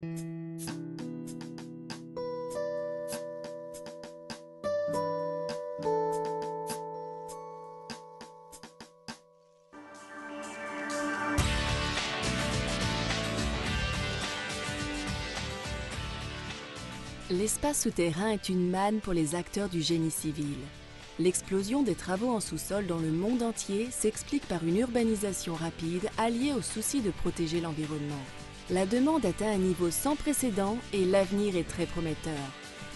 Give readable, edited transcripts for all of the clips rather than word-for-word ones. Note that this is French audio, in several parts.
L'espace souterrain est une manne pour les acteurs du génie civil. L'explosion des travaux en sous-sol dans le monde entier s'explique par une urbanisation rapide alliée au souci de protéger l'environnement. La demande atteint un niveau sans précédent et l'avenir est très prometteur.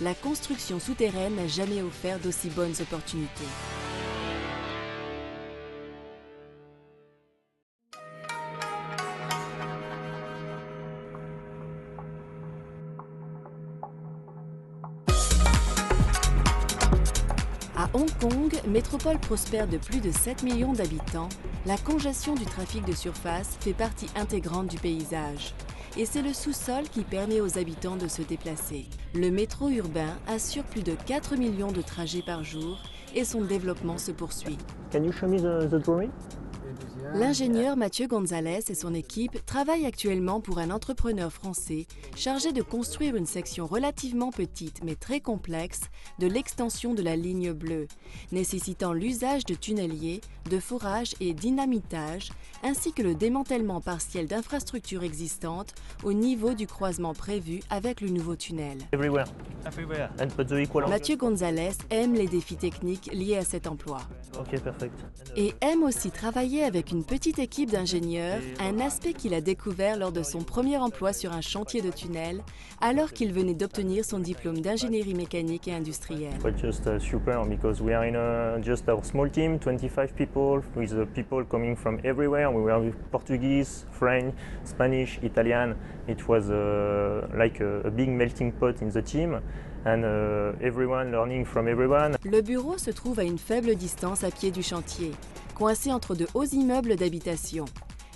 La construction souterraine n'a jamais offert d'aussi bonnes opportunités. À Hong Kong, métropole prospère de plus de 7 millions d'habitants, la congestion du trafic de surface fait partie intégrante du paysage. Et c'est le sous-sol qui permet aux habitants de se déplacer. Le métro urbain assure plus de 4 millions de trajets par jour et son développement se poursuit. Can you show me the drawing? L'ingénieur Mathieu Gonzalez et son équipe travaillent actuellement pour un entrepreneur français chargé de construire une section relativement petite mais très complexe de l'extension de la ligne bleue, nécessitant l'usage de tunneliers, de forage et dynamitage, ainsi que le démantèlement partiel d'infrastructures existantes au niveau du croisement prévu avec le nouveau tunnel. Everywhere. And put the equal. Mathieu Gonzalez aime les défis techniques liés à cet emploi. Ok, perfect. Et aime aussi travailler avec une petite équipe d'ingénieurs, un aspect qu'il a découvert lors de son premier emploi sur un chantier de tunnel, alors qu'il venait d'obtenir son diplôme d'ingénierie mécanique et industrielle. But just super because we are in just our small team, 25 people, with people coming from everywhere. We were with Portuguese, French, Spanish, Italian. It was like a big melting pot in the team. And everyone learning from everyone. Le bureau se trouve à une faible distance à pied du chantier, coincé entre de hauts immeubles d'habitation.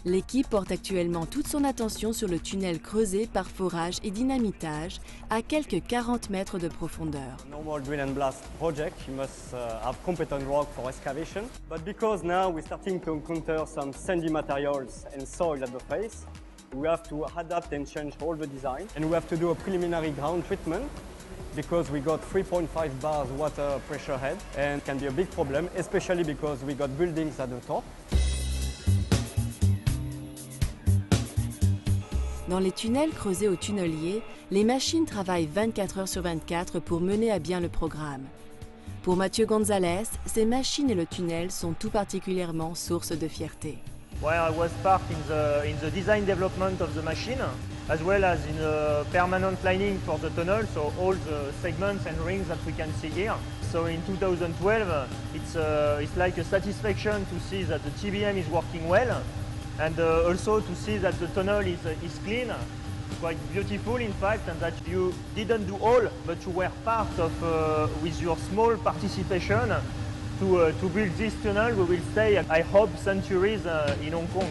L'équipe porte actuellement toute son attention sur le tunnel creusé par forage et dynamitage à quelques 40 mètres de profondeur. Normal drill and blast project, you must have competent rock for excavation. But because now we're starting to encounter some sandy materials and soil at the face, we have to adapt and change all the design. And we have to do a preliminary ground treatment because we got 3.5 bars water pressure head and can be a big problem, especially because we got buildings at the top. Dans les tunnels creusés au tunnelier, les machines travaillent 24 heures sur 24 pour mener à bien le programme. Pour Mathieu Gonzalez, ces machines et le tunnel sont tout particulièrement source de fierté. Well, I was part in the design development of the machine, as well as in the permanent lining for the tunnel, so all the segments and rings that we can see here. So in 2012, it's like a satisfaction to see that the TBM is working well, and also to see that the tunnel is clean, quite beautiful in fact, and that you didn't do all, but you were part of, with your small participation, to build this tunnel. We will stay, I hope, centuries in Hong Kong.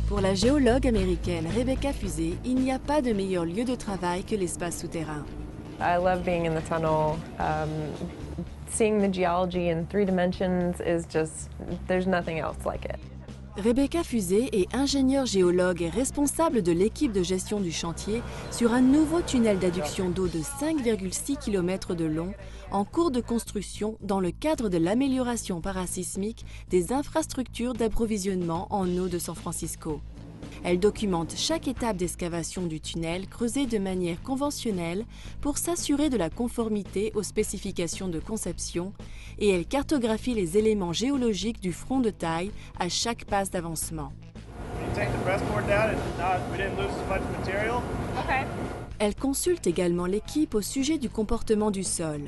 Pour la géologue américaine Rebecca Fusée, il n'y a pas de meilleur lieu de travail que l'espace souterrain. I love being in the tunnel. Seeing the geology in 3 dimensions is just, there's nothing else like it. Rebecca Fusée est ingénieure géologue et responsable de l'équipe de gestion du chantier sur un nouveau tunnel d'adduction d'eau de 5,6 km de long en cours de construction dans le cadre de l'amélioration parasismique des infrastructures d'approvisionnement en eau de San Francisco. Elle documente chaque étape d'excavation du tunnel creusé de manière conventionnelle pour s'assurer de la conformité aux spécifications de conception et elle cartographie les éléments géologiques du front de taille à chaque passe d'avancement. Elle consulte également l'équipe au sujet du comportement du sol.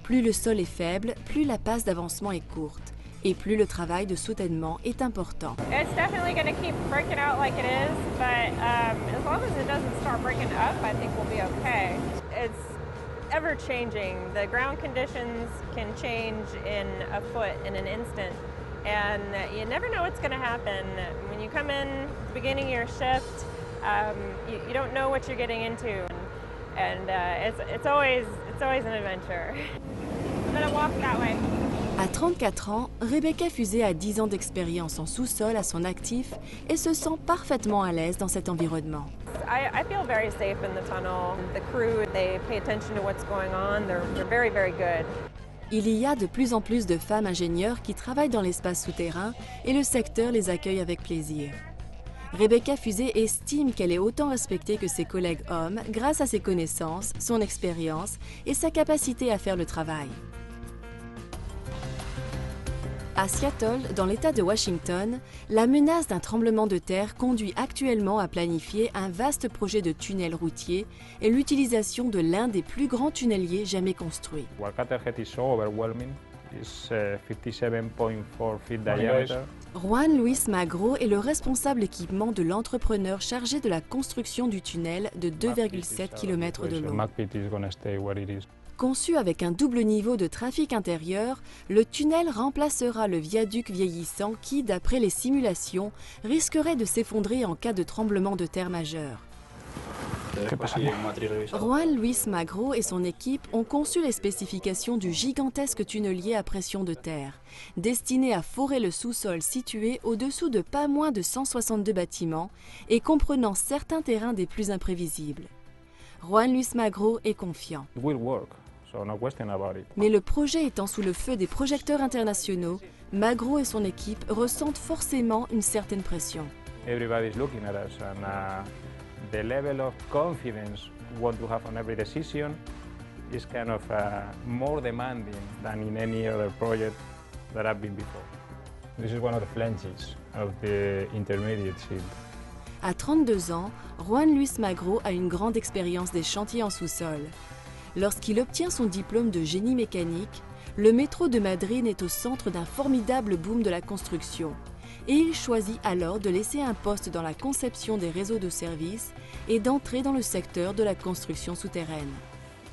Plus le sol est faible, plus la passe d'avancement est courte. Et plus le travail de soutènement est important. It's definitely going to keep breaking out like it is, but as long as it doesn't start breaking up, I think we'll be okay. It's ever changing. The ground conditions can change in a foot in an instant, and you never know what's going to happen. When you come in at the beginning of your shift, you don't know what you're getting into, and it's always an adventure. I'm going to walk that way. À 34 ans, Rebecca Fusé a 10 ans d'expérience en sous-sol à son actif et se sent parfaitement à l'aise dans cet environnement. I feel very safe in the tunnel. The crew, they pay attention to what's going on. They're very, very good. Il y a de plus en plus de femmes ingénieurs qui travaillent dans l'espace souterrain et le secteur les accueille avec plaisir. Rebecca Fusé estime qu'elle est autant respectée que ses collègues hommes grâce à ses connaissances, son expérience et sa capacité à faire le travail. À Seattle, dans l'État de Washington, la menace d'un tremblement de terre conduit actuellement à planifier un vaste projet de tunnel routier et l'utilisation de l'un des plus grands tunneliers jamais construits. Waikato is so overwhelming. It's 57.4 feet diameter. Juan Luis Magro est le responsable équipement de l'entrepreneur chargé de la construction du tunnel de 2,7 km de long. McPeet is gonna stay where it is. Conçu avec un double niveau de trafic intérieur, le tunnel remplacera le viaduc vieillissant qui, d'après les simulations, risquerait de s'effondrer en cas de tremblement de terre majeur. Juan Luis Magro et son équipe ont conçu les spécifications du gigantesque tunnelier à pression de terre, destiné à forer le sous-sol situé au-dessous de pas moins de 162 bâtiments et comprenant certains terrains des plus imprévisibles. Juan Luis Magro est confiant. It will work, so no question about it. Mais le projet étant sous le feu des projecteurs internationaux, Magro et son équipe ressentent forcément une certaine pression. Everybody's looking at us, and the level of confidence we want to have on every decision is kind of more demanding than in any other project that I've been before. This is one of the flanges of the intermediate shield. À 32 ans, Juan Luis Magro a une grande expérience des chantiers en sous-sol. Lorsqu'il obtient son diplôme de génie mécanique, le métro de Madrid est au centre d'un formidable boom de la construction. Et il choisit alors de laisser un poste dans la conception des réseaux de services et d'entrer dans le secteur de la construction souterraine.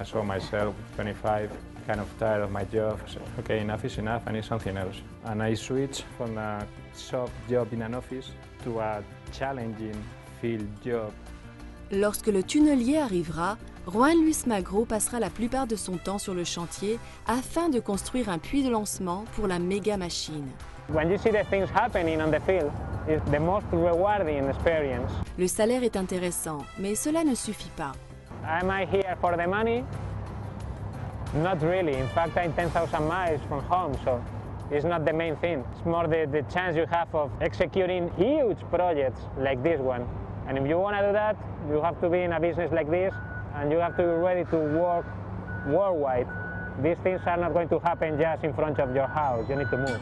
I saw myself, 25, kind of tired of my job. I said, okay, enough is enough, I need something else. And I switched from a soft job in an office to a challenging field job. Lorsque le tunnelier arrivera, Juan Luis Magro passera la plupart de son temps sur le chantier afin de construire un puits de lancement pour la méga machine. When you see the things happening on the field, it's the most rewarding experience. Le salaire est intéressant, mais cela ne suffit pas. Am I here for the money? Not really. In fact, I'm 10,000 miles from home, so it's not the main thing. It's more the chance you have of executing huge projects like this one. And if you want to do that, you have to be in a business like this, and you have to be ready to work worldwide. These things are not going to happen just in front of your house. You need to move.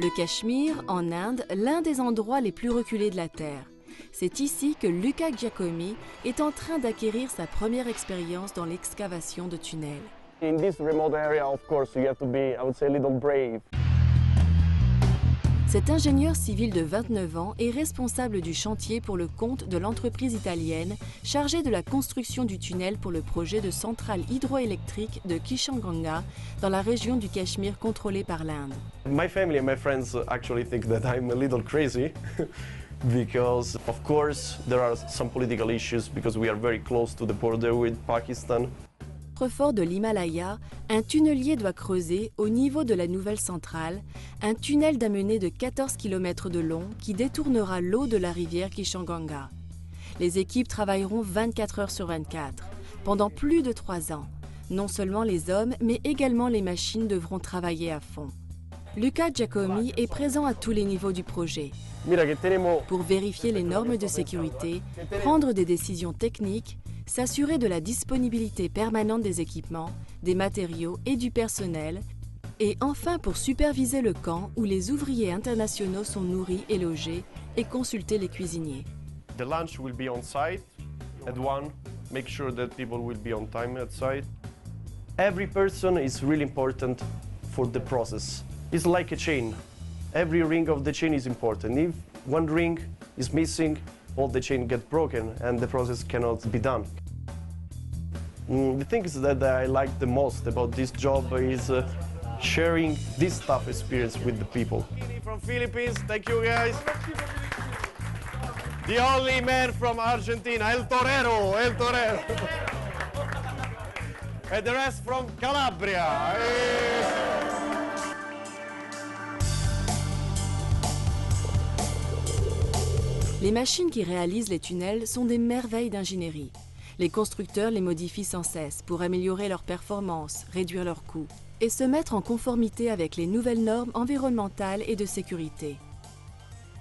Le Cachemire, en Inde, l'un des endroits les plus reculés de la Terre. C'est ici que Luca Giacomi est en train d'acquérir sa première expérience dans l'excavation de tunnels. In this remote area, of course, you have to be, I would say, a little brave. Cet ingénieur civil de 29 ans est responsable du chantier pour le compte de l'entreprise italienne chargée de la construction du tunnel pour le projet de centrale hydroélectrique de Kishanganga dans la région du Cachemire contrôlée par l'Inde. My family and my friends actually think that I'm a little crazy because, of course, there are some political issues because we are very close to the border with Pakistan. Fort de l'Himalaya, un tunnelier doit creuser, au niveau de la nouvelle centrale, un tunnel d'amenée de 14 km de long qui détournera l'eau de la rivière Kishanganga. Les équipes travailleront 24 heures sur 24, pendant plus de 3 ans. Non seulement les hommes, mais également les machines devront travailler à fond. Luca Giacomi est présent à tous les niveaux du projet. Pour vérifier les normes de sécurité, prendre des décisions techniques, s'assurer de la disponibilité permanente des équipements, des matériaux et du personnel, et enfin pour superviser le camp où les ouvriers internationaux sont nourris et logés et consulter les cuisiniers. The lunch will be on site at 1. Make sure that people will be on time at site. Every person is really important for the process. It's like a chain. Every ring of the chain is important. If one ring is missing, all the chain gets broken and the process cannot be done. The things that I like the most about this job is sharing this tough experience with the people. From Philippines, thank you guys. The only man from Argentina, El Torero, El Torero. And the rest from Calabria. Les machines qui réalisent les tunnels sont des merveilles d'ingénierie. Les constructeurs les modifient sans cesse pour améliorer leur performance, réduire leurs coûts et se mettre en conformité avec les nouvelles normes environnementales et de sécurité.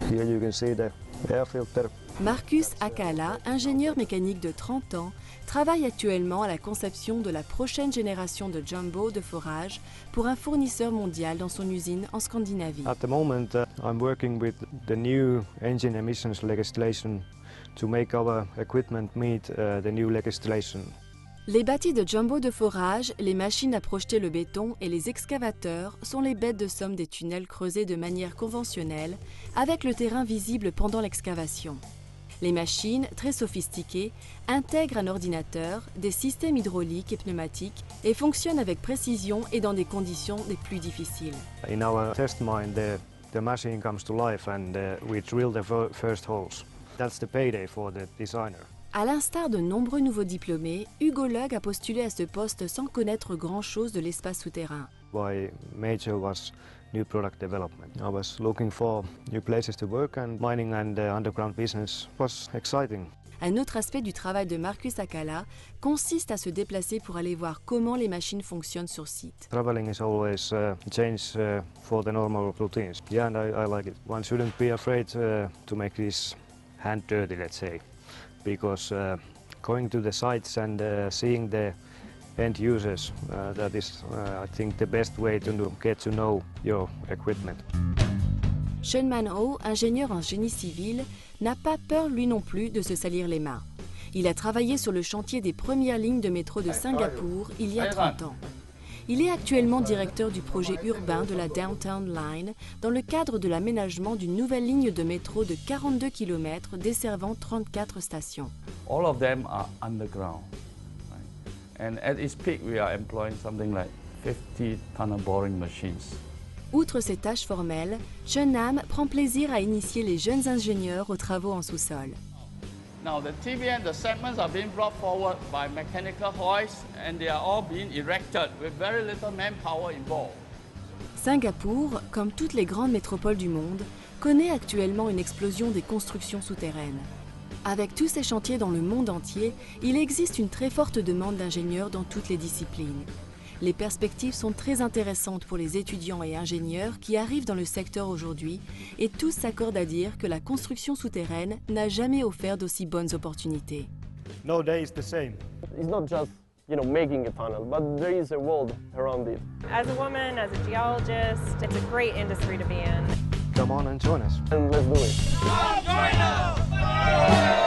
Here you can see the air filter. Marcus Akala, ingénieur mécanique de 30 ans, travaille actuellement à la conception de la prochaine génération de jumbo de forage pour un fournisseur mondial dans son usine en Scandinavie. At the moment, I'm working with the new engine emissions legislation to make our equipment meet the new legislation. Les bâtis de jumbo de forage, les machines à projeter le béton et les excavateurs sont les bêtes de somme des tunnels creusés de manière conventionnelle, avec le terrain visible pendant l'excavation. Les machines, très sophistiquées, intègrent un ordinateur, des systèmes hydrauliques et pneumatiques et fonctionnent avec précision et dans des conditions les plus difficiles. In our test mine, the machine comes to life and we drill the first holes. That's the payday for the designer. À l'instar de nombreux nouveaux diplômés, Hugo Lug a postulé à ce poste sans connaître grand-chose de l'espace souterrain. My major was new product development. I was looking for new places to work and mining and underground business was exciting. Un autre aspect du travail de Marcus Akala consiste à se déplacer pour aller voir comment les machines fonctionnent sur site. Traveling is always a change for the normal routines. Yeah, and I like it. One shouldn't be afraid to make this hand dirty, let's say, because going to the sites and seeing the end users, that is, I think, the best way to get to know your equipment. Shunman Ho, ingénieur en génie civil, n'a pas peur lui non plus de se salir les mains. Il a travaillé sur le chantier des premières lignes de métro de Singapour il y a 30 ans. Il est actuellement directeur du projet urbain de la Downtown Line dans le cadre de l'aménagement d'une nouvelle ligne de métro de 42 km desservant 34 stations. All of them are underground. Right? And at its peak, we are employing something like 50 tunnel boring machines. Outre ces tâches formelles, Chun-Nam prend plaisir à initier les jeunes ingénieurs aux travaux en sous-sol. Now the TBM, the segments are being brought forward by mechanical hoists and they are all being erected with very little manpower involved. Singapour, comme toutes les grandes métropoles du monde, connaît actuellement une explosion des constructions souterraines. Avec tous ces chantiers dans le monde entier, il existe une très forte demande d'ingénieurs dans toutes les disciplines. Les perspectives sont très intéressantes pour les étudiants et ingénieurs qui arrivent dans le secteur aujourd'hui et tous s'accordent à dire que la construction souterraine n'a jamais offert d'aussi bonnes opportunités. No day is the same. It's not just, making a tunnel, but there is a world around it. As a woman, as a geologist, it's a great industry to be in. Come on and join us. And let's do it. Come join us!